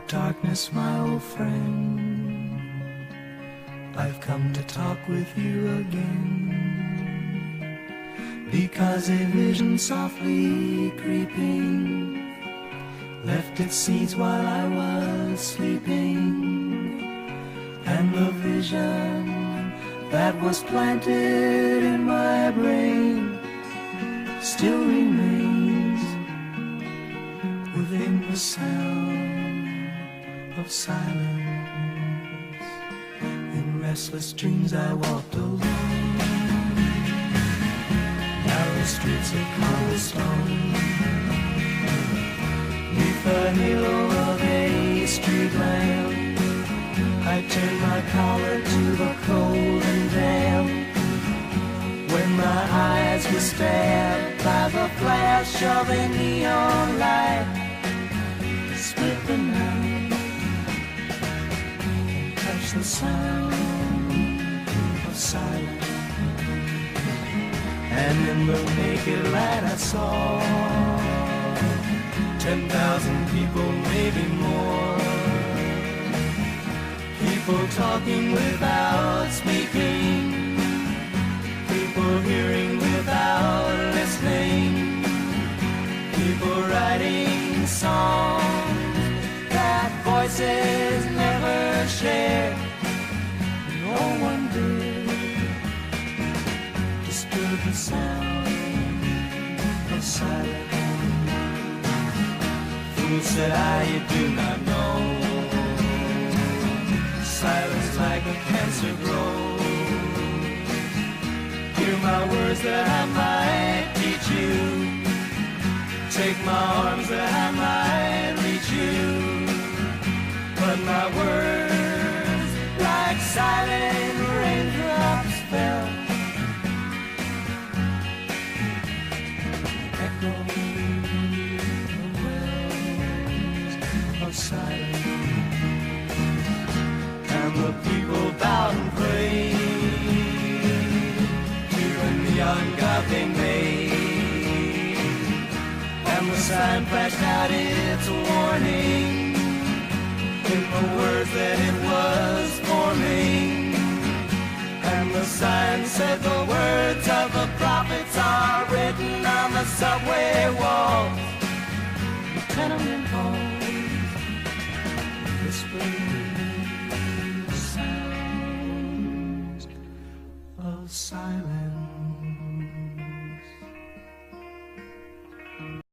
darkness, my old friend, I've come to talk with you again, because a vision softly creeping left its seeds while I was sleeping, and the vision that was planted in my brain still remains within the sound of silence. In restless dreams I walked alone, narrow streets of cobblestone, neath the halo of a street lamp. I turned my collar to the cold and damp, when my eyes were stabbed by the flash of a neon light. Split the night and touch the sound of silence, and in the naked light I saw 10,000 people, maybe more, people talking without speaking, people hearing without listening, people writing songs that voices never share. No one did disturb the sound of silence. Fool, said I, you do not know, silence like a cancer grows. Hear my words that I might teach you, take my arms that I might reach you, but my words like silent raindrops fell, echoing the wells of silence. And the people bowed and prayed to the neon god they made, and the sign flashed out its warning in the words that it was forming, and the sign said the words of the prophets are written on the subway walls, the tenement halls, whispering sounds of silence.